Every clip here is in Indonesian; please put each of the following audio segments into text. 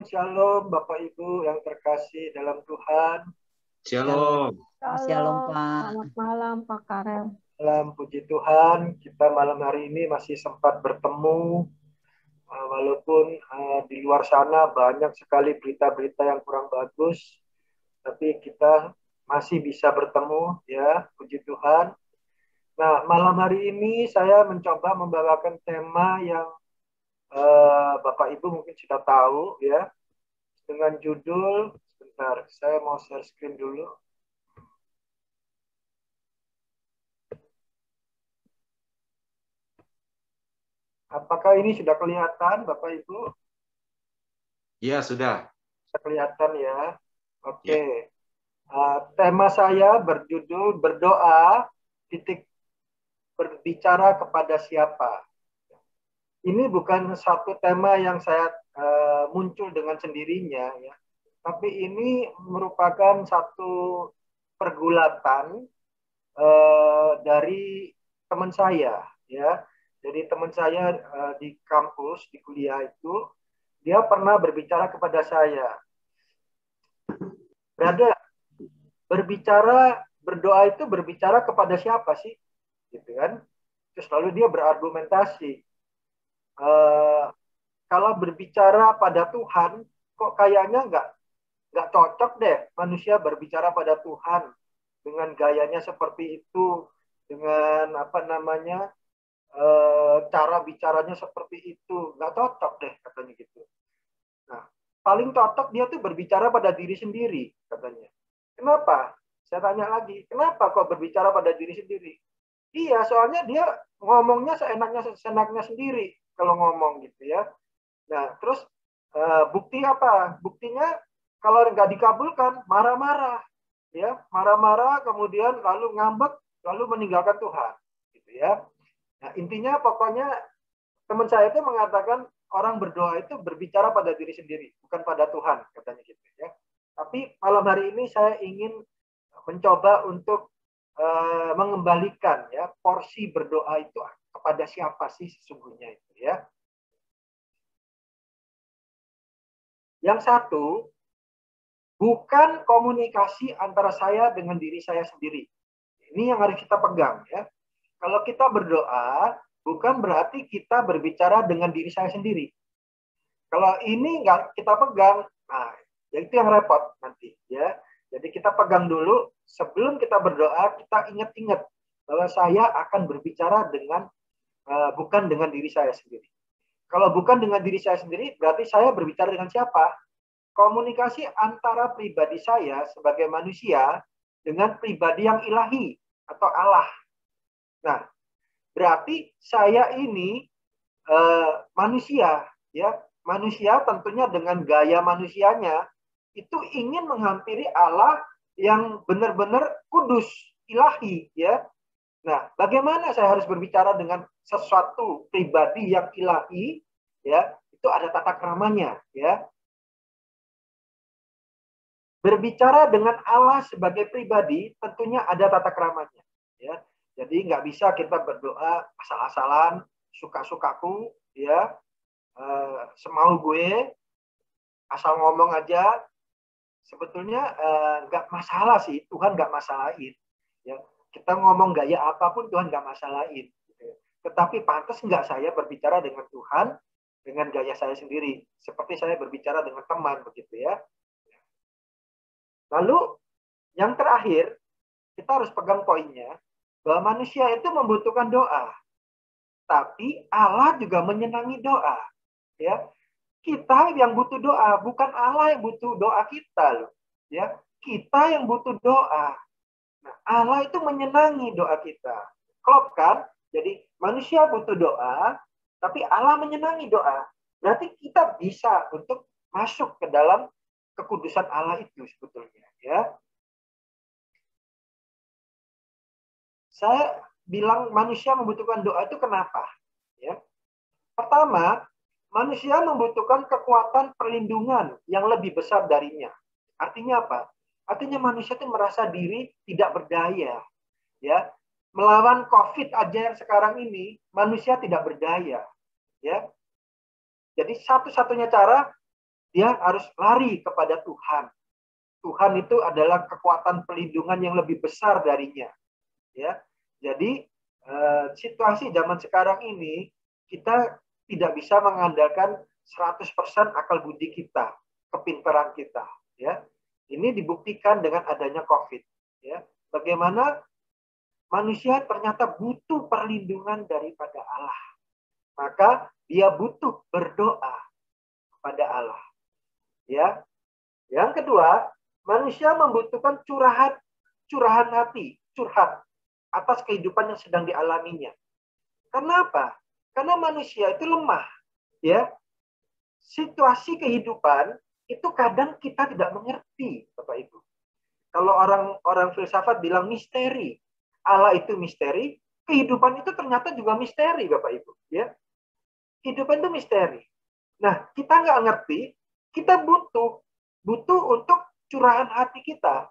Shalom Bapak Ibu yang terkasih dalam Tuhan. Shalom. Shalom. Shalom, Pak. selamat malam Pak Karel. Salam puji Tuhan, kita malam hari ini masih sempat bertemu, walaupun di luar sana banyak sekali berita-berita yang kurang bagus, tapi kita masih bisa bertemu, ya, puji Tuhan. Nah, malam hari ini saya mencoba membawakan tema yang Bapak Ibu mungkin sudah tahu, ya, dengan judul, sebentar, saya mau share screen dulu. Apakah ini sudah kelihatan, Bapak Ibu? Iya, sudah. Sudah kelihatan ya. Oke. Ya. Tema saya berjudul berdoa, titik berbicara kepada siapa. Ini bukan satu tema yang saya muncul dengan sendirinya, ya. Tapi ini merupakan satu pergulatan dari teman saya, ya. Jadi teman saya di kampus, di kuliah itu, dia pernah berbicara kepada saya, "Brother, berdoa itu berbicara kepada siapa sih?" Gitu kan. Terus lalu dia berargumentasi, kalau berbicara pada Tuhan, kok kayaknya nggak cocok deh manusia berbicara pada Tuhan dengan gayanya seperti itu, dengan apa namanya, cara bicaranya seperti itu, nggak cocok deh katanya gitu. Nah, paling cocok dia tuh berbicara pada diri sendiri katanya. Kenapa? Saya tanya lagi, kenapa kok berbicara pada diri sendiri? Iya, soalnya dia ngomongnya seenaknya sendiri kalau ngomong gitu ya. Nah, terus bukti apa? Buktinya kalau nggak dikabulkan, marah-marah, ya, marah-marah, kemudian lalu ngambek, lalu meninggalkan Tuhan, gitu ya. Nah, intinya pokoknya teman saya itu mengatakan orang berdoa itu berbicara pada diri sendiri, bukan pada Tuhan, katanya gitu ya. Tapi malam hari ini saya ingin mencoba untuk mengembalikan ya porsi berdoa itu kepada siapa sih sesungguhnya itu ya. Yang satu, bukan komunikasi antara saya dengan diri saya sendiri. Ini yang harus kita pegang ya. Kalau kita berdoa, bukan berarti kita berbicara dengan diri saya sendiri. Kalau ini nggak kita pegang, nah, ya itu yang repot nanti ya. Jadi kita pegang dulu, sebelum kita berdoa, kita ingat-ingat bahwa saya akan berbicara dengan bukan dengan diri saya sendiri. Kalau bukan dengan diri saya sendiri, berarti saya berbicara dengan siapa? Komunikasi antara pribadi saya sebagai manusia dengan pribadi yang ilahi atau Allah. Nah, berarti saya ini manusia, ya, manusia tentunya dengan gaya manusianya itu ingin menghampiri Allah yang benar-benar kudus, ilahi, ya. Nah, bagaimana saya harus berbicara dengan sesuatu pribadi yang ilahi, ya? Itu ada tata keramanya, ya. Berbicara dengan Allah sebagai pribadi tentunya ada tata keramanya, ya. Jadi nggak bisa kita berdoa asal-asalan, suka-sukaku, ya, semau gue, asal ngomong aja. Sebetulnya nggak masalah sih, Tuhan nggak masalahin. Ya, kita ngomong gaya apapun Tuhan nggak masalahin. Gitu. Tetapi pantas nggak saya berbicara dengan Tuhan dengan gaya saya sendiri, seperti saya berbicara dengan teman begitu ya. Lalu yang terakhir, kita harus pegang poinnya bahwa manusia itu membutuhkan doa, tapi Allah juga menyenangi doa. Ya, kita yang butuh doa, bukan Allah yang butuh doa kita loh. Ya, kita yang butuh doa. Nah, Allah itu menyenangi doa kita. Klop kan? Jadi manusia butuh doa, tapi Allah menyenangi doa. Berarti kita bisa untuk masuk ke dalam kekudusan Allah itu sebetulnya, ya. Saya bilang manusia membutuhkan doa itu kenapa? Ya. Pertama, manusia membutuhkan kekuatan perlindungan yang lebih besar darinya. Artinya apa? Artinya manusia itu merasa diri tidak berdaya. Ya, melawan COVID aja yang sekarang ini, manusia tidak berdaya. Ya, jadi satu-satunya cara dia harus lari kepada Tuhan. Tuhan itu adalah kekuatan pelindungan yang lebih besar darinya. Ya, jadi situasi zaman sekarang ini kita tidak bisa mengandalkan 100% akal budi kita, kepintaran kita. Ya, ini dibuktikan dengan adanya COVID. Ya, bagaimana manusia ternyata butuh perlindungan daripada Allah. Maka dia butuh berdoa kepada Allah. Ya, yang kedua, manusia membutuhkan curahan hati, curhat atas kehidupan yang sedang dialaminya. Kenapa? Karena manusia itu lemah, ya. Situasi kehidupan itu kadang kita tidak mengerti, Bapak Ibu. Kalau orang filsafat bilang misteri, Allah itu misteri, kehidupan itu ternyata juga misteri, Bapak Ibu, ya. Kehidupan itu misteri. Nah, kita nggak ngerti, kita butuh untuk curahan hati kita.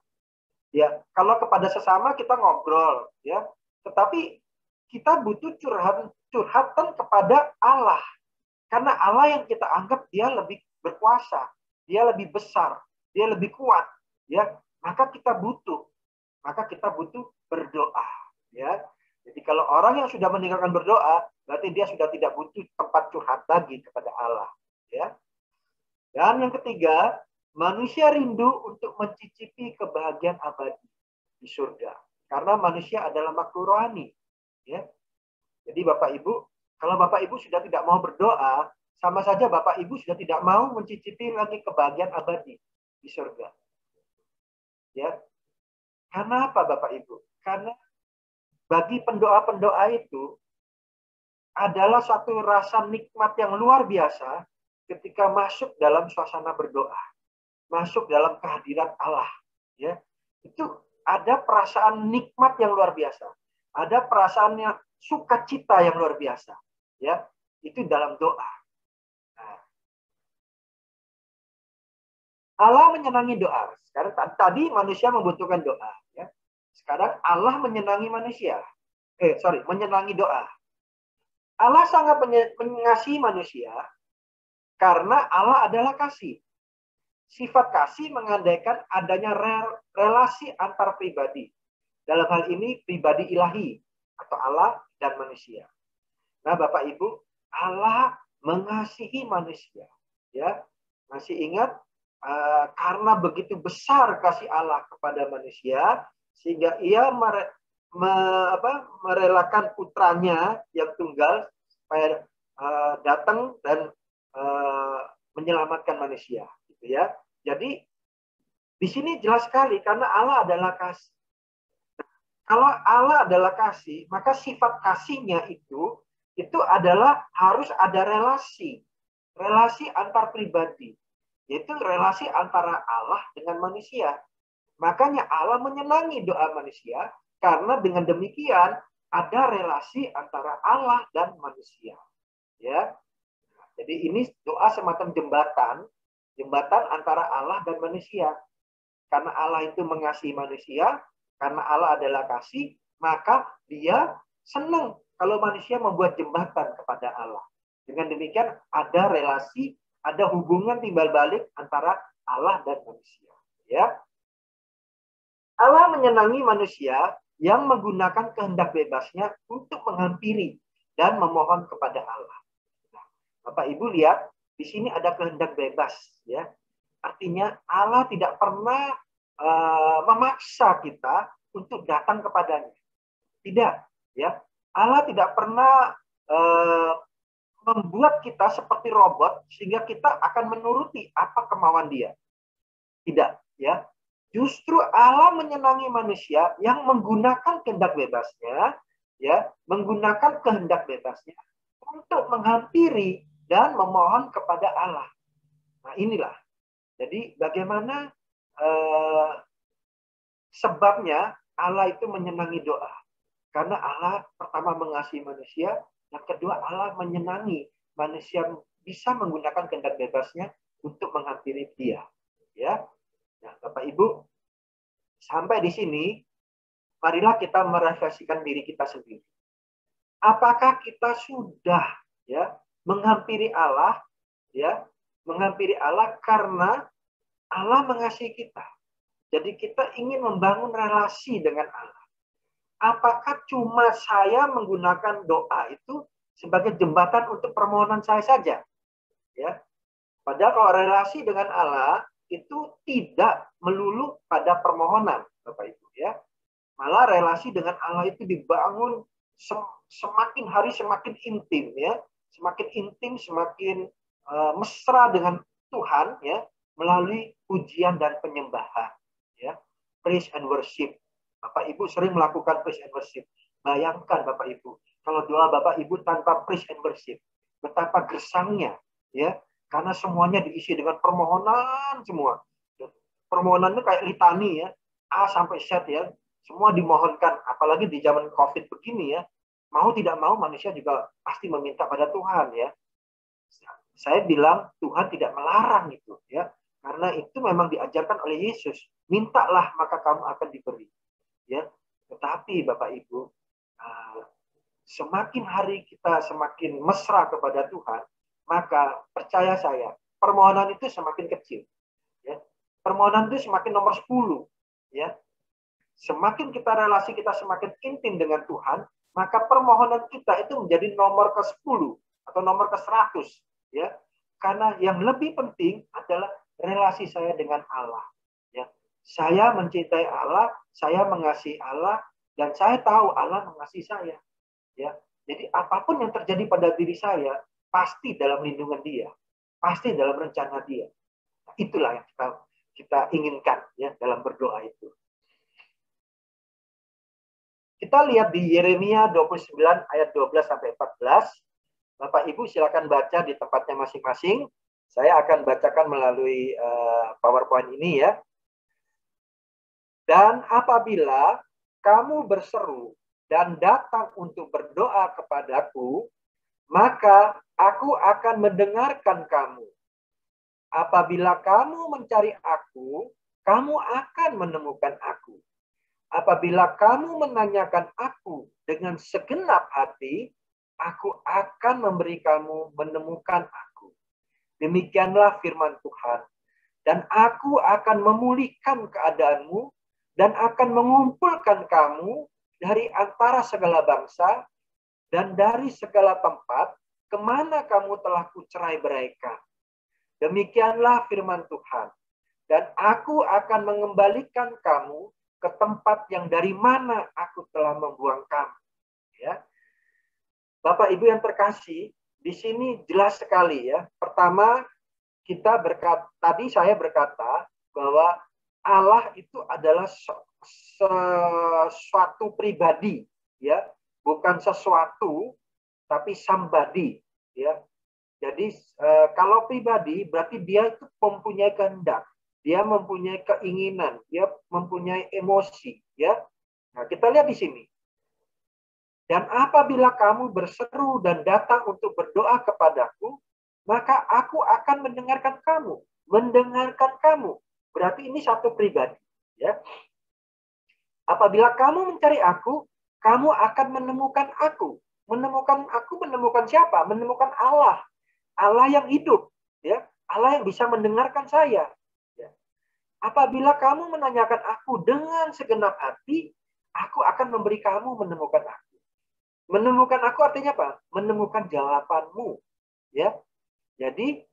Ya, kalau kepada sesama kita ngobrol, ya. Tetapi kita butuh curhatan kepada Allah. Karena Allah yang kita anggap dia lebih berkuasa, dia lebih besar, dia lebih kuat, ya. Maka kita butuh berdoa, ya. Jadi kalau orang yang sudah meninggalkan berdoa, berarti dia sudah tidak butuh tempat curhat lagi kepada Allah, ya. Dan yang ketiga, manusia rindu untuk mencicipi kebahagiaan abadi di surga. Karena manusia adalah makhluk rohani. Ya. Jadi Bapak Ibu, kalau Bapak Ibu sudah tidak mau berdoa, sama saja Bapak Ibu sudah tidak mau mencicipi lagi kebahagiaan abadi di surga. Ya. Karena apa Bapak Ibu? Karena bagi pendoa-pendoa itu adalah satu rasa nikmat yang luar biasa ketika masuk dalam suasana berdoa. Masuk dalam kehadiran Allah, ya. Itu ada perasaan nikmat yang luar biasa, ada perasaannya sukacita yang luar biasa, ya. Itu dalam doa. Nah, Allah menyenangi doa. Sekarang tadi manusia membutuhkan doa, ya. Sekarang Allah menyenangi manusia. Menyenangi doa. Allah sangat mengasihi manusia karena Allah adalah kasih. Sifat kasih mengandaikan adanya relasi antar pribadi. Dalam hal ini pribadi ilahi atau Allah dan manusia. Nah, Bapak Ibu, Allah mengasihi manusia. Ya, masih ingat karena begitu besar kasih Allah kepada manusia sehingga Ia merelakan putranya yang tunggal supaya datang dan menyelamatkan manusia, gitu ya. Jadi di sini jelas sekali karena Allah adalah kasih. Kalau Allah adalah kasih, maka sifat kasihnya itu adalah harus ada relasi antar pribadi, yaitu relasi antara Allah dengan manusia. Makanya Allah menyenangi doa manusia karena dengan demikian ada relasi antara Allah dan manusia. Ya, jadi ini doa semacam jembatan antara Allah dan manusia. Karena Allah itu mengasihi manusia, karena Allah adalah kasih, maka Dia senang kalau manusia membuat jembatan kepada Allah. Dengan demikian ada relasi, ada hubungan timbal balik antara Allah dan manusia. Ya, Allah menyenangi manusia yang menggunakan kehendak bebasnya untuk menghampiri dan memohon kepada Allah. Nah, Bapak Ibu lihat, di sini ada kehendak bebas, ya. Artinya Allah tidak pernah memaksa kita untuk datang kepadanya. Tidak, ya. Allah tidak pernah membuat kita seperti robot sehingga kita akan menuruti apa kemauan Dia. Tidak, ya. Justru Allah menyenangi manusia yang menggunakan kehendak bebasnya, ya, menggunakan kehendak bebasnya untuk menghampiri dan memohon kepada Allah. Nah, inilah. Jadi bagaimana sebabnya Allah itu menyenangi doa. Karena Allah pertama mengasihi manusia, yang kedua Allah menyenangi manusia bisa menggunakan kehendak bebasnya untuk menghampiri Dia. Ya. Nah, Bapak Ibu, sampai di sini marilah kita merefleksikan diri kita sendiri. Apakah kita sudah, ya, menghampiri Allah, ya, Menghampiri Allah karena Allah mengasihi kita. Jadi kita ingin membangun relasi dengan Allah. Apakah cuma saya menggunakan doa itu sebagai jembatan untuk permohonan saya saja? Ya. Padahal kalau relasi dengan Allah itu tidak melulu pada permohonan, Bapak Ibu ya. Malah relasi dengan Allah itu dibangun semakin hari semakin intim ya, semakin intim, semakin mesra dengan Tuhan ya, melalui pujian dan penyembahan ya. Praise and worship. Bapak Ibu sering melakukan praise and worship. Bayangkan Bapak Ibu, kalau doa Bapak Ibu tanpa praise and worship, betapa gersangnya ya, karena semuanya diisi dengan permohonan semua. Permohonan itu kayak litani ya, A sampai Z ya, semua dimohonkan. Apalagi di zaman COVID begini ya, mau tidak mau manusia juga pasti meminta pada Tuhan ya. Saya bilang Tuhan tidak melarang itu ya, karena itu memang diajarkan oleh Yesus. Mintalah maka kamu akan diberi. Ya, tetapi Bapak Ibu, semakin hari kita semakin mesra kepada Tuhan, maka percaya saya, permohonan itu semakin kecil. Ya. Permohonan itu semakin nomor 10. Ya. Semakin relasi kita semakin intim dengan Tuhan, maka permohonan kita itu menjadi nomor ke-10 atau nomor ke-100. Ya. Karena yang lebih penting adalah relasi saya dengan Allah. Ya. Saya mencintai Allah, saya mengasihi Allah, dan saya tahu Allah mengasihi saya. Ya, jadi apapun yang terjadi pada diri saya pasti dalam lindungan Dia, pasti dalam rencana Dia. Itulah yang kita inginkan ya dalam berdoa itu. Kita lihat di Yeremia 29 ayat 12 sampai 14. Bapak Ibu silakan baca di tempatnya masing-masing. Saya akan bacakan melalui PowerPoint ini ya. Dan apabila kamu berseru dan datang untuk berdoa kepadaku, maka aku akan mendengarkan kamu. Apabila kamu mencari aku, kamu akan menemukan aku. Apabila kamu menanyakan aku dengan segenap hati, aku akan memberi kamu menemukan aku. Demikianlah firman Tuhan. Dan aku akan memulihkan keadaanmu dan akan mengumpulkan kamu dari antara segala bangsa dan dari segala tempat kemana kamu telah kucerai-beraikan. Demikianlah firman Tuhan. Dan aku akan mengembalikan kamu ke tempat yang dari mana aku telah membuang kamu. Ya. Bapak Ibu yang terkasih, di sini jelas sekali ya. Pertama, tadi saya berkata bahwa Allah itu adalah sesuatu pribadi, ya, bukan sesuatu, tapi somebody, ya. Jadi kalau pribadi berarti dia itu mempunyai kehendak, dia mempunyai keinginan, dia mempunyai emosi, ya. Nah, kita lihat di sini. Dan apabila kamu berseru dan datang untuk berdoa kepadaku, maka aku akan mendengarkan kamu. Mendengarkan kamu. Berarti ini satu pribadi. Ya. Apabila kamu mencari aku, kamu akan menemukan aku. Menemukan aku, menemukan siapa? Menemukan Allah. Allah yang hidup. Ya. Allah yang bisa mendengarkan saya. Ya. Apabila kamu menanyakan aku dengan segenap hati, aku akan memberi kamu menemukan aku. Menemukan aku artinya apa? Menemukan jawabanmu. Ya. Jadi,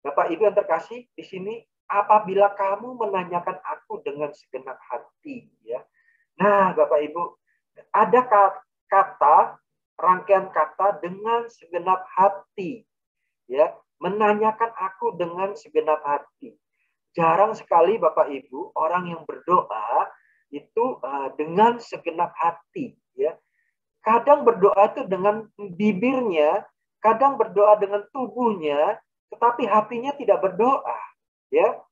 Bapak Ibu yang terkasih, di sini apabila kamu menanyakan aku dengan segenap hati, ya. Nah, Bapak Ibu, ada kata rangkaian kata dengan segenap hati, ya. Menanyakan aku dengan segenap hati. Jarang sekali Bapak Ibu orang yang berdoa itu dengan segenap hati, ya. Kadang berdoa itu dengan bibirnya, kadang berdoa dengan tubuhnya, tetapi hatinya tidak berdoa. Ya,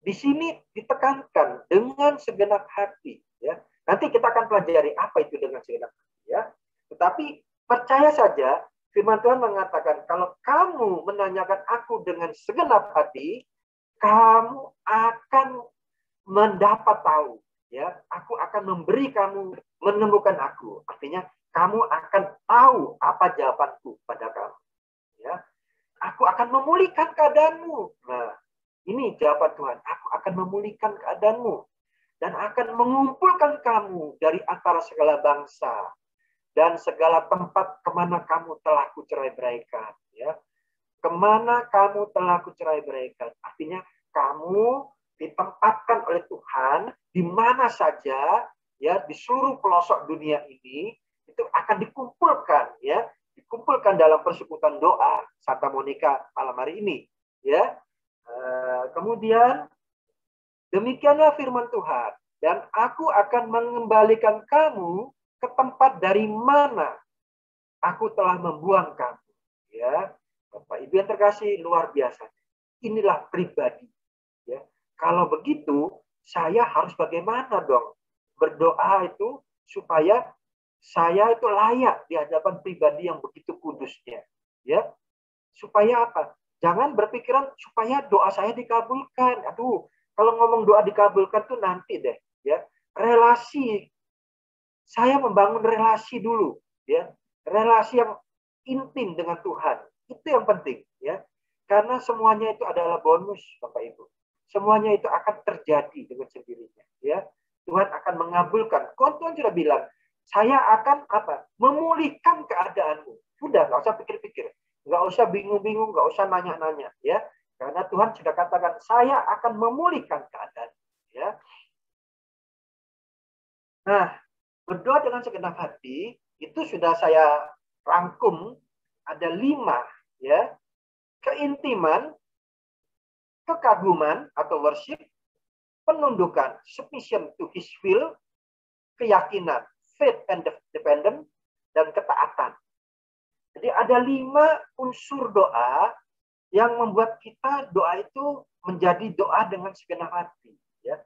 di sini ditekankan dengan segenap hati. Ya, nanti kita akan pelajari apa itu dengan segenap hati. Ya, tetapi percaya saja, firman Tuhan mengatakan kalau kamu menanyakan aku dengan segenap hati, kamu akan mendapat tahu. Ya, aku akan memberi kamu menemukan aku. Artinya kamu akan tahu apa jawabanku pada kamu. Ya. Aku akan memulihkan keadaanmu. Nah, ini jawaban Tuhan. Aku akan memulihkan keadaanmu dan akan mengumpulkan kamu dari antara segala bangsa dan segala tempat kemana kamu telah kucerai-beraikan. Ya, kemana kamu telah kucerai-beraikan. Artinya kamu ditempatkan oleh Tuhan di mana saja, ya, di seluruh pelosok dunia ini itu akan dikumpulkan, ya, dikumpulkan dalam persekutuan doa Santa Monica malam hari ini, ya. Kemudian demikianlah firman Tuhan, dan aku akan mengembalikan kamu ke tempat dari mana aku telah membuang kamu. Ya, Bapak Ibu yang terkasih, luar biasa. Inilah pribadi. Ya, kalau begitu, saya harus bagaimana dong? Berdoa itu supaya saya itu layak di hadapan pribadi yang begitu kudusnya. Ya, supaya apa? Jangan berpikiran supaya doa saya dikabulkan. Aduh, kalau ngomong doa dikabulkan tuh nanti deh, ya. Relasi, saya membangun relasi dulu, ya. Relasi yang intim dengan Tuhan. Itu yang penting, ya. Karena semuanya itu adalah bonus, Bapak Ibu. Semuanya itu akan terjadi dengan sendirinya, ya. Tuhan akan mengabulkan. Tuhan sudah bilang, saya akan apa? Memulihkan keadaanmu. Sudah, nggak usah pikir-pikir. Nggak usah bingung-bingung, nggak usah nanya-nanya, ya. Karena Tuhan sudah katakan, saya akan memulihkan keadaan, ya. Nah, berdoa dengan segenap hati itu sudah saya rangkum ada 5, ya. Keintiman, kekaguman atau worship, penundukan, submission to his will, keyakinan, faith and dependent, dan ketaatan. Jadi ada 5 unsur doa yang membuat kita doa itu menjadi doa dengan segenap hati. Ya.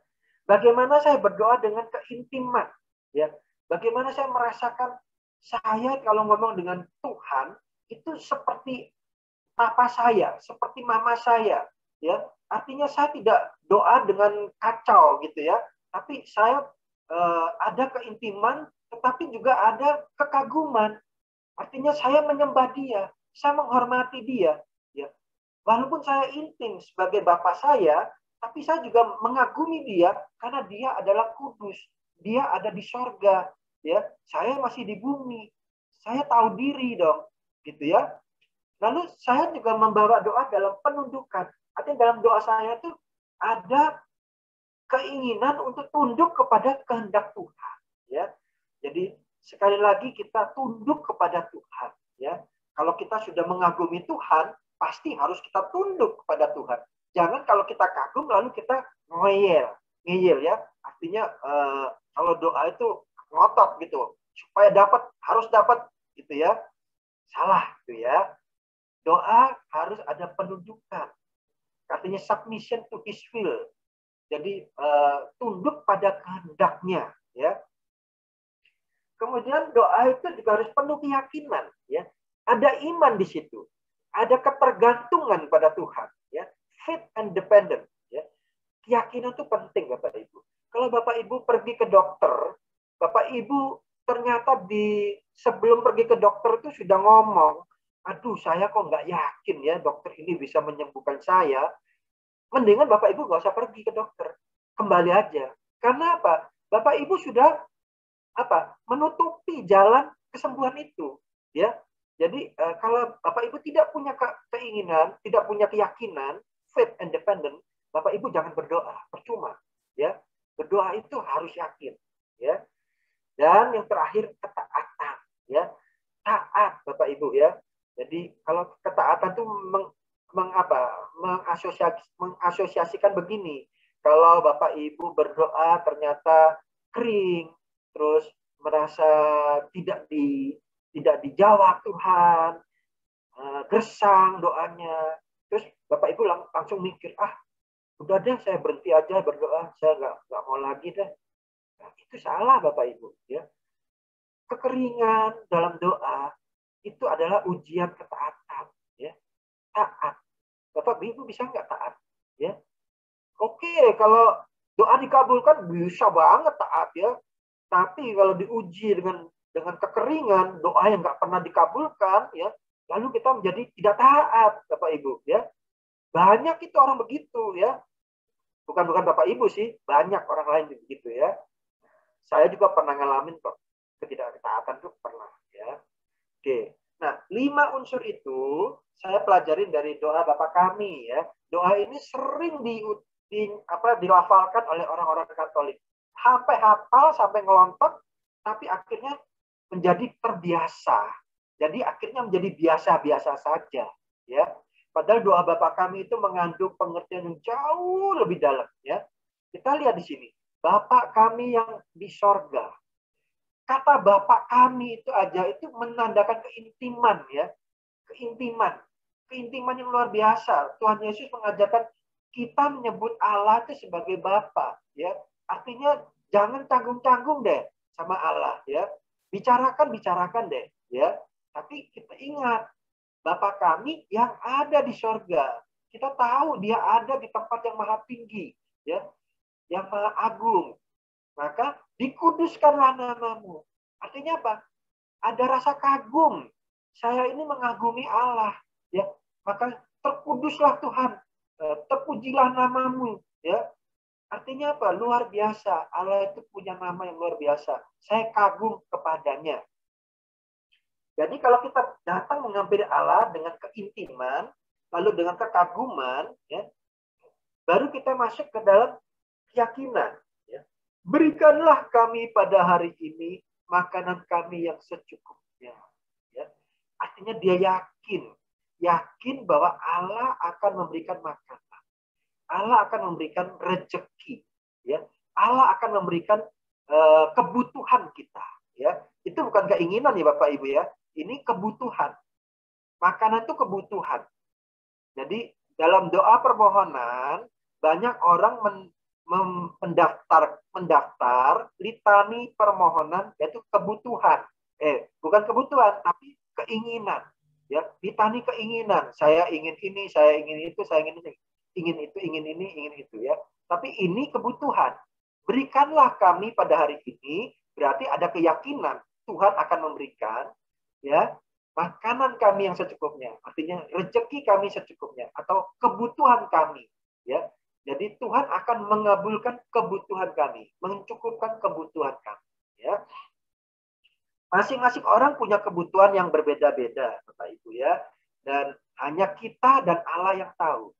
Bagaimana saya berdoa dengan keintiman? Ya. Bagaimana saya merasakan saya kalau ngomong dengan Tuhan itu seperti papa saya, seperti mama saya. Ya. Artinya saya tidak doa dengan kacau gitu ya, tapi saya ada keintiman, tetapi juga ada kekaguman. Artinya saya menyembah dia, saya menghormati dia. Ya. Walaupun saya intim sebagai bapak saya, tapi saya juga mengagumi dia karena dia adalah kudus. Dia ada di sorga. Ya. Saya masih di bumi. Saya tahu diri dong. Gitu ya. Lalu saya juga membawa doa dalam penundukan. Artinya dalam doa saya itu ada keinginan untuk tunduk kepada kehendak Tuhan. Ya. Jadi sekali lagi kita tunduk kepada Tuhan. Ya, kalau kita sudah mengagumi Tuhan, pasti harus kita tunduk kepada Tuhan. Jangan kalau kita kagum lalu kita ngeyel ya. Artinya kalau doa itu ngotot gitu, supaya dapat harus dapat gitu ya. Salah gitu ya. Doa harus ada penundukan. Artinya submission to his will. Jadi tunduk pada kehendaknya ya. Kemudian doa itu juga harus penuh keyakinan, ya. Ada iman di situ, ada ketergantungan pada Tuhan, ya. Faith and dependent, ya. Keyakinan itu penting, Bapak Ibu. Kalau Bapak Ibu pergi ke dokter, Bapak Ibu ternyata sebelum pergi ke dokter itu sudah ngomong, aduh saya kok nggak yakin ya dokter ini bisa menyembuhkan saya. Mendingan Bapak Ibu nggak usah pergi ke dokter, kembali aja. Karena apa? Bapak Ibu sudah menutupi jalan kesembuhan itu, ya. Jadi kalau Bapak Ibu tidak punya keinginan, tidak punya keyakinan, faith and dependent, Bapak Ibu jangan berdoa, percuma, ya. Berdoa itu harus yakin, ya. Dan yang terakhir ketaatan, ya. Taat, Bapak Ibu, ya. Jadi kalau ketaatan itu mengasosiasikan begini. Kalau Bapak Ibu berdoa ternyata kering, terus merasa tidak dijawab Tuhan, gersang doanya, terus Bapak Ibu langsung mikir, udah deh saya berhenti aja berdoa, saya nggak mau lagi deh. Nah, itu salah Bapak Ibu, ya. Kekeringan dalam doa itu adalah ujian ketaatan, ya. Taat. Bapak Ibu bisa nggak taat, ya? Oke, kalau doa dikabulkan bisa banget taat, ya. Tapi kalau diuji dengan kekeringan, doa yang nggak pernah dikabulkan, ya, lalu kita menjadi tidak taat, Bapak Ibu, ya. Banyak itu orang begitu, ya. Bukan Bapak Ibu sih, banyak orang lain begitu, ya. Saya juga pernah ngalamin kok ketidakketaatan itu pernah, ya. Oke. Nah, 5 unsur itu saya pelajarin dari doa Bapa Kami, ya. Doa ini sering dilafalkan oleh orang-orang Katolik. Hafal sampai ngelontok, tapi akhirnya menjadi terbiasa. Jadi akhirnya menjadi biasa-biasa saja, ya. Padahal doa Bapa Kami itu mengandung pengertian yang jauh lebih dalam, ya. Kita lihat di sini, Bapa Kami yang di sorga. Kata Bapa Kami itu aja itu menandakan keintiman, ya. Keintiman yang luar biasa. Tuhan Yesus mengajarkan kita menyebut Allah itu sebagai Bapa, ya. Artinya jangan tanggung-tanggung deh sama Allah, ya. Bicarakan deh, ya. Tapi kita ingat Bapa Kami yang ada di sorga. Kita tahu dia ada di tempat yang maha tinggi, ya, yang maha agung. Maka dikuduskanlah namamu. Artinya apa? Ada rasa kagum. Saya ini mengagumi Allah, ya. Maka terkuduslah Tuhan, terpujilah namamu, ya. Artinya apa? Luar biasa. Allah itu punya nama yang luar biasa. Saya kagum kepadanya. Jadi kalau kita datang menghampiri Allah dengan keintiman, lalu dengan kekaguman, ya, baru kita masuk ke dalam keyakinan. Ya. Berikanlah kami pada hari ini makanan kami yang secukupnya. Ya. Artinya dia yakin bahwa Allah akan memberikan makanan. Allah akan memberikan rezeki. Ya. Allah akan memberikan kebutuhan kita. Ya. Itu bukan keinginan ya Bapak Ibu, ya. Ini kebutuhan. Makanan itu kebutuhan. Jadi dalam doa permohonan banyak orang mendaftar litani permohonan, yaitu kebutuhan. Bukan kebutuhan, tapi keinginan. Ya, litani keinginan. Saya ingin ini, saya ingin itu, saya ingin ini. Ingin itu, ingin ini, ingin itu, ya. Tapi ini kebutuhan. Berikanlah kami pada hari ini, berarti ada keyakinan Tuhan akan memberikan, ya, makanan kami yang secukupnya, artinya rezeki kami secukupnya atau kebutuhan kami, ya. Jadi Tuhan akan mengabulkan kebutuhan kami, mencukupkan kebutuhan kami, ya. Masing-masing orang punya kebutuhan yang berbeda-beda, Bapak Ibu, ya. Dan hanya kita dan Allah yang tahu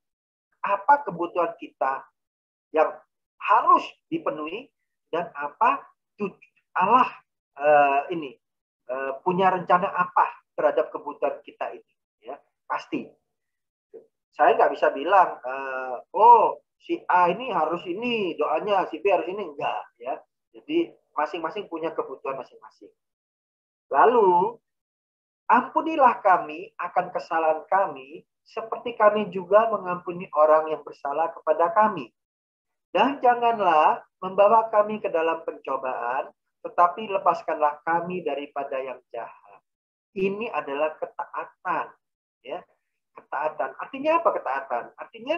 apa kebutuhan kita yang harus dipenuhi dan apa Allah punya rencana apa terhadap kebutuhan kita ini, ya. Pasti saya nggak bisa bilang si A ini harus ini doanya, si B harus ini, enggak, ya. Jadi masing-masing punya kebutuhan masing-masing. Lalu ampunilah kami akan kesalahan kami seperti kami juga mengampuni orang yang bersalah kepada kami, dan janganlah membawa kami ke dalam pencobaan, tetapi lepaskanlah kami daripada yang jahat. Ini adalah ketaatan, ya. Ketaatan. Artinya apa ketaatan? Artinya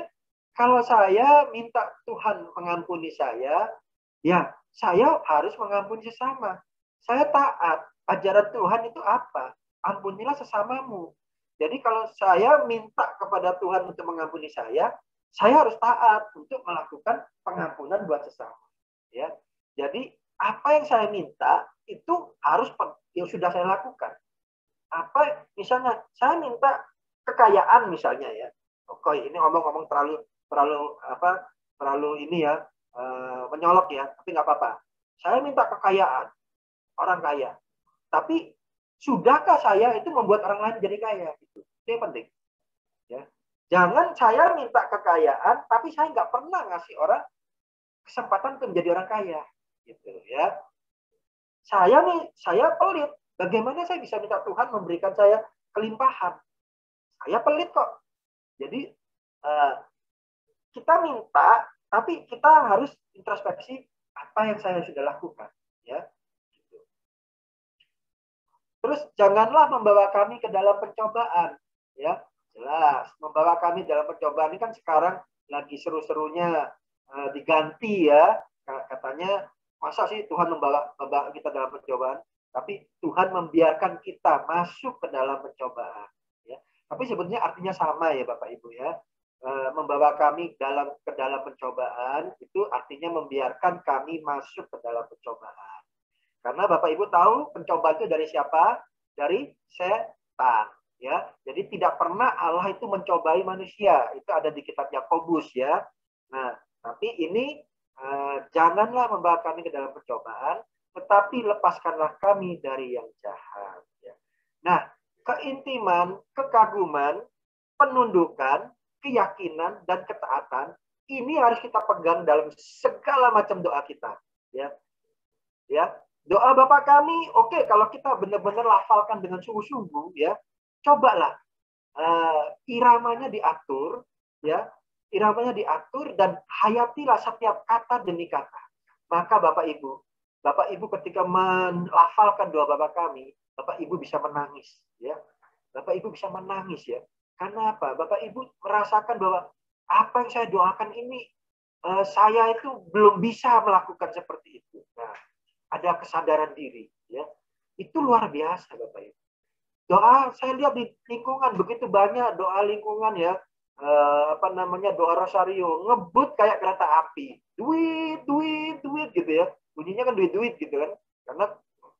kalau saya minta Tuhan mengampuni saya, ya saya harus mengampuni sesama. Saya taat. Ajaran Tuhan itu apa? Ampunilah sesamamu. Jadi kalau saya minta kepada Tuhan untuk mengampuni saya harus taat untuk melakukan pengampunan buat sesama, ya. Jadi apa yang saya minta itu harus yang sudah saya lakukan. Apa misalnya saya minta kekayaan misalnya, ya. Oke, ini ngomong-ngomong terlalu ini ya, menyolok ya, tapi nggak apa-apa. Saya minta kekayaan, orang kaya. Tapi sudahkah saya itu membuat orang lain jadi kaya? Itu yang penting, ya. Jangan saya minta kekayaan, tapi saya nggak pernah ngasih orang kesempatan untuk menjadi orang kaya, gitu, ya. Saya pelit. Bagaimana saya bisa minta Tuhan memberikan saya kelimpahan? Saya pelit kok. Jadi kita minta, tapi kita harus introspeksi apa yang saya sudah lakukan, ya. Gitu. Terus janganlah membawa kami ke dalam pencobaan, ya. Jelas, membawa kami dalam percobaan ini kan sekarang lagi seru-serunya diganti, ya. Katanya masa sih Tuhan membawa kita dalam percobaan, tapi Tuhan membiarkan kita masuk ke dalam pencobaan, Tapi sebetulnya artinya sama ya Bapak Ibu ya. Membawa kami ke dalam pencobaan itu artinya membiarkan kami masuk ke dalam pencobaan. Karena Bapak Ibu tahu pencobaan itu dari siapa? Dari setan. Ya, jadi tidak pernah Allah itu mencobai manusia. Itu ada di kitab Yakobus ya. Nah, tapi ini janganlah membawa kami ke dalam pencobaan, tetapi lepaskanlah kami dari yang jahat. Ya. Nah, keintiman, kekaguman, penundukan, keyakinan, dan ketaatan ini harus kita pegang dalam segala macam doa kita. Ya, ya. Doa Bapa kami, oke, kalau kita benar-benar lafalkan dengan sungguh-sungguh, ya, cobalah iramanya diatur, ya, iramanya diatur dan hayatilah setiap kata demi kata. Maka Bapak Ibu ketika melafalkan doa Bapa kami, Bapak Ibu bisa menangis, ya, Bapak Ibu bisa menangis ya. Karena apa? Bapak Ibu merasakan bahwa apa yang saya doakan ini saya itu belum bisa melakukan seperti itu. Nah, ada kesadaran diri, ya. Itu luar biasa, Bapak Ibu. Doa saya lihat di lingkungan begitu banyak doa lingkungan ya, doa rosario ngebut kayak kereta api, duit gitu ya, bunyinya kan duit gitu kan, karena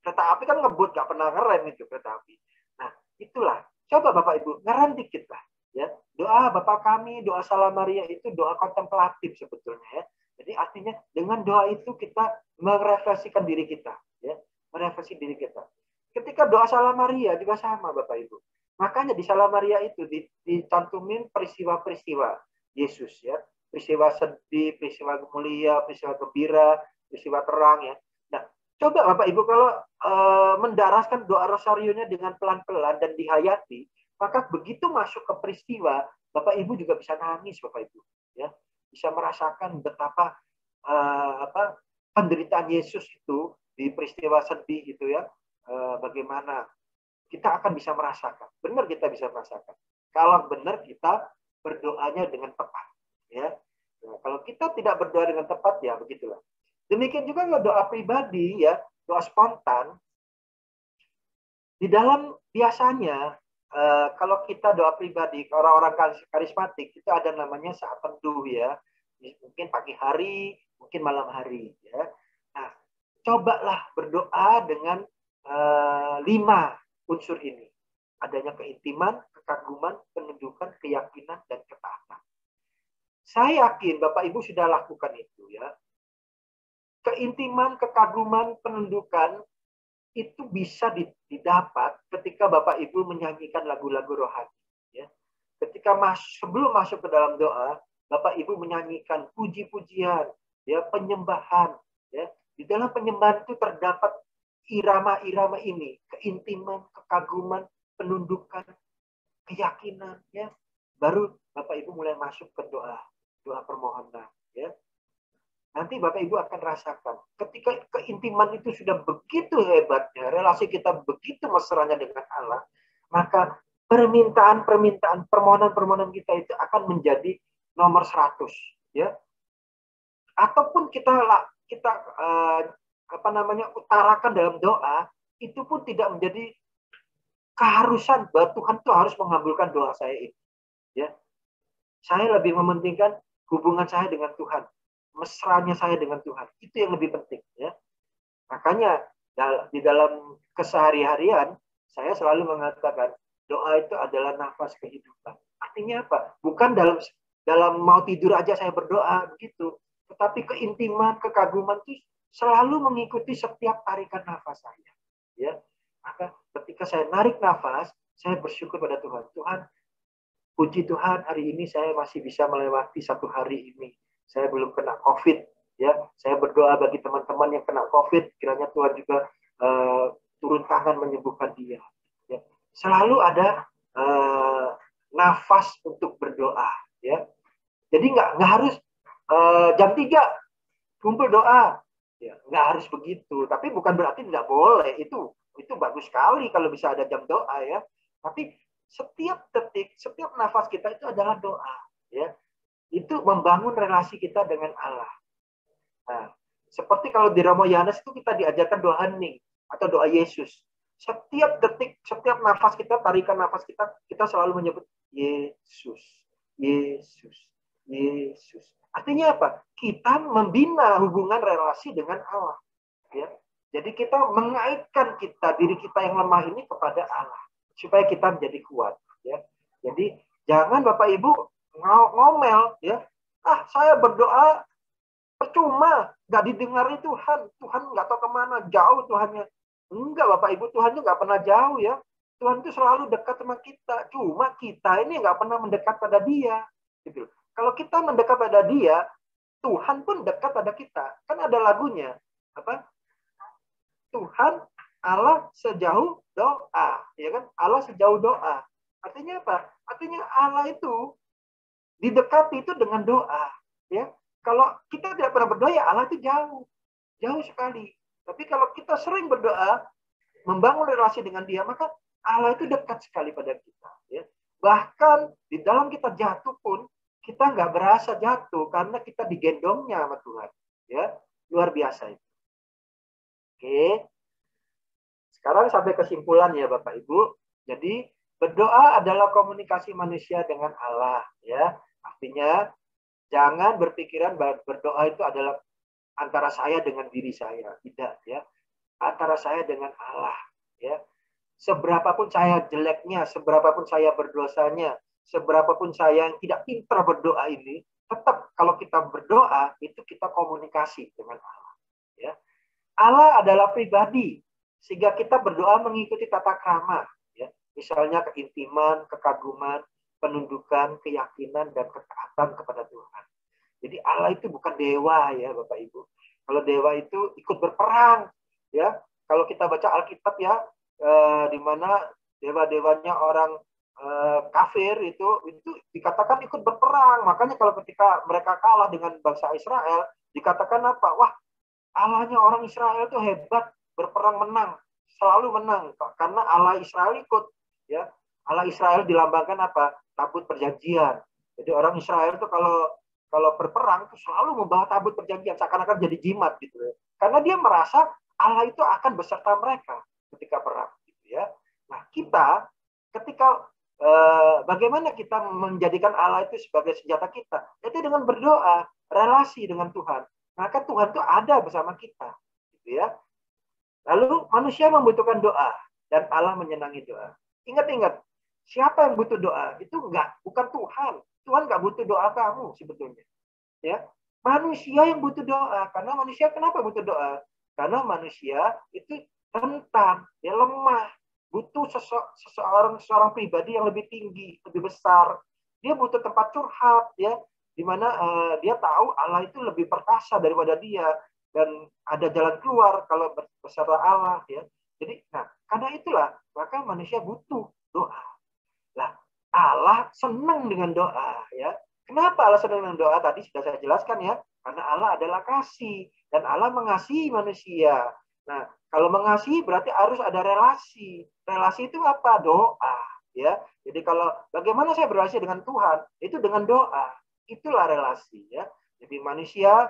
kereta api kan ngebut gak pernah ngerem itu kereta api. Nah itulah, coba Bapak Ibu ngerem dikit lah ya. Doa Bapa kami, doa Salam Maria itu doa kontemplatif sebetulnya ya. Jadi artinya dengan doa itu kita merefleksikan diri kita ya, merefleksi diri kita. Ketika doa Salam Maria juga sama Bapak Ibu. Makanya di Salam Maria itu dicantumin peristiwa-peristiwa Yesus ya. Peristiwa sedih, peristiwa mulia, peristiwa gembira, peristiwa terang ya. Nah, coba Bapak Ibu kalau mendaraskan doa rosarionya dengan pelan-pelan dan dihayati, maka begitu masuk ke peristiwa, Bapak Ibu juga bisa nangis Bapak Ibu ya. Bisa merasakan betapa penderitaan Yesus itu di peristiwa sedih itu ya. Bagaimana kita akan bisa merasakan. Benar kita bisa merasakan. Kalau benar kita berdoanya dengan tepat. Ya. Nah, kalau kita tidak berdoa dengan tepat, ya begitulah. Demikian juga kalau doa pribadi, ya, doa spontan. Di dalam biasanya, kalau kita doa pribadi, orang-orang karismatik, itu ada namanya saat teduh, ya. Mungkin pagi hari, mungkin malam hari. Ya. Nah, cobalah berdoa dengan 5 unsur ini. Adanya keintiman, kekaguman, penundukan, keyakinan, dan ketaatan. Saya yakin Bapak Ibu sudah lakukan itu ya. Keintiman, kekaguman, penundukan itu bisa didapat ketika Bapak Ibu menyanyikan lagu-lagu rohani. Ya. Ketika sebelum masuk ke dalam doa, Bapak Ibu menyanyikan puji-pujian, ya, penyembahan. Ya. Di dalam penyembahan itu terdapat irama-irama ini, keintiman, kekaguman, penundukan, keyakinan, ya. Baru Bapak Ibu mulai masuk ke doa permohonan, ya. Nanti Bapak Ibu akan rasakan, ketika keintiman itu sudah begitu hebatnya, relasi kita begitu mesranya dengan Allah, maka permintaan-permintaan, permohonan-permohonan kita itu akan menjadi nomor 100, ya. Ataupun kita utarakan dalam doa, itu pun tidak menjadi keharusan bahwa Tuhan tuh harus mengabulkan doa saya ini. Ya. Saya lebih mementingkan hubungan saya dengan Tuhan, mesranya saya dengan Tuhan. Itu yang lebih penting. Ya. Makanya di dalam kesehari-harian, saya selalu mengatakan, doa itu adalah nafas kehidupan. Artinya apa? Bukan dalam mau tidur aja saya berdoa, begitu. Tetapi keintiman, kekaguman itu selalu mengikuti setiap tarikan nafas saya. Ya, maka ketika saya narik nafas, saya bersyukur pada Tuhan. Tuhan, puji Tuhan, hari ini saya masih bisa melewati satu hari ini. Saya belum kena COVID. Ya, saya berdoa bagi teman-teman yang kena COVID, kiranya Tuhan juga turun tangan menyembuhkan dia. Ya, selalu ada nafas untuk berdoa. Ya, jadi nggak harus jam 3 kumpul doa. Ya, nggak harus begitu, tapi bukan berarti tidak boleh. Itu bagus sekali kalau bisa ada jam doa ya. Tapi setiap detik, setiap nafas kita itu adalah doa, ya. Itu membangun relasi kita dengan Allah. Nah, seperti kalau di Romo Yohanes itu kita diajarkan doa hening atau doa Yesus. Setiap detik, setiap nafas kita, tarikan nafas kita selalu menyebut Yesus, Yesus, Yesus. Artinya apa? Kita membina hubungan relasi dengan Allah. Ya. Jadi kita mengaitkan diri kita yang lemah ini kepada Allah supaya kita menjadi kuat. Ya. Jadi jangan Bapak Ibu ngomel, ya. Saya berdoa percuma, nggak didengari Tuhan. Tuhan nggak tahu kemana, jauh Tuhannya. Enggak Bapak Ibu, Tuhan itu nggak pernah jauh ya. Tuhan itu selalu dekat sama kita. Cuma kita ini nggak pernah mendekat pada Dia. Gitu. Kalau kita mendekat pada Dia, Tuhan pun dekat pada kita. Kan ada lagunya. Apa? Tuhan Allah sejauh doa. Ya kan? Allah sejauh doa. Artinya apa? Artinya Allah itu didekati itu dengan doa. Ya. Kalau kita tidak pernah berdoa, ya Allah itu jauh. Jauh sekali. Tapi kalau kita sering berdoa, membangun relasi dengan Dia, maka Allah itu dekat sekali pada kita. Ya. Bahkan di dalam kita jatuh pun, kita nggak berasa jatuh karena kita digendongnya sama Tuhan. Ya, luar biasa itu. Oke. Sekarang sampai kesimpulan ya Bapak Ibu. Jadi berdoa adalah komunikasi manusia dengan Allah. Ya, artinya jangan berpikiran bahwa berdoa itu adalah antara saya dengan diri saya, tidak ya. Antara saya dengan Allah, ya. Seberapapun saya jeleknya, seberapapun saya berdosanya, seberapapun saya yang tidak pintar berdoa ini, tetap kalau kita berdoa itu kita komunikasi dengan Allah, ya. Allah adalah pribadi, sehingga kita berdoa mengikuti tata krama, ya. Misalnya keintiman, kekaguman, penundukan, keyakinan dan ketaatan kepada Tuhan. Jadi Allah itu bukan dewa ya Bapak Ibu. Kalau dewa itu ikut berperang ya. Kalau kita baca Alkitab ya, di mana dewa-dewanya orang kafir itu dikatakan ikut berperang. Makanya kalau ketika mereka kalah dengan bangsa Israel, dikatakan apa? Wah, Allahnya orang Israel itu hebat, berperang menang, selalu menang karena Allah Israel ikut ya. Allah Israel dilambangkan apa? Tabut perjanjian. Jadi orang Israel itu kalau berperang itu selalu membawa tabut perjanjian, seakan-akan jadi jimat gitu ya. Karena dia merasa Allah itu akan beserta mereka ketika perang gitu ya. Nah, kita ketika bagaimana kita menjadikan Allah itu sebagai senjata kita? Itu dengan berdoa, relasi dengan Tuhan. Maka Tuhan itu ada bersama kita gitu ya. Lalu manusia membutuhkan doa dan Allah menyenangi doa. Ingat-ingat, siapa yang butuh doa? Itu bukan Tuhan. Tuhan nggak butuh doa kamu sebetulnya. Ya, manusia yang butuh doa. Karena manusia kenapa butuh doa? Karena manusia itu rentan, ya lemah, butuh seorang pribadi yang lebih tinggi, lebih besar. Dia butuh tempat curhat, ya, di mana dia tahu Allah itu lebih perkasa daripada dia dan ada jalan keluar kalau bersama Allah, ya. Jadi, karena itulah maka manusia butuh doa. Lah, Allah senang dengan doa, ya. Kenapa Allah senang dengan doa? Tadi sudah saya jelaskan ya. Karena Allah adalah kasih dan Allah mengasihi manusia. Nah, kalau mengasihi berarti harus ada relasi. Relasi itu apa? Doa, ya. Jadi kalau bagaimana saya berrelasi dengan Tuhan? Itu dengan doa. Itulah relasi, ya. Jadi manusia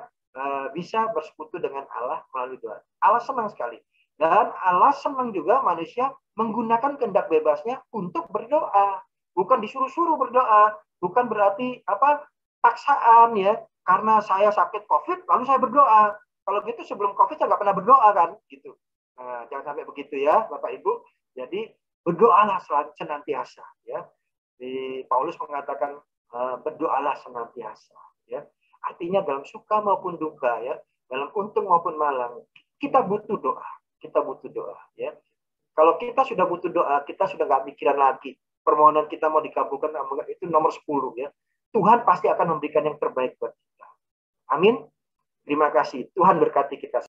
bisa bersekutu dengan Allah melalui doa. Allah senang sekali. Dan Allah senang juga manusia menggunakan kehendak bebasnya untuk berdoa. Bukan disuruh-suruh berdoa, bukan berarti paksaan ya. Karena saya sakit COVID, lalu saya berdoa. Kalau gitu sebelum COVID saya nggak pernah berdoa kan, gitu. Nah, jangan sampai begitu ya, Bapak Ibu. Jadi berdoalah senantiasa ya. Di Paulus mengatakan berdoalah senantiasa ya. Artinya dalam suka maupun duka ya, dalam untung maupun malang, kita butuh doa. Kita butuh doa ya. Kalau kita sudah butuh doa, kita sudah nggak mikiran lagi. Permohonan kita mau dikabulkan, itu nomor 10 ya. Tuhan pasti akan memberikan yang terbaik buat kita. Amin. Terima kasih. Tuhan berkati kita.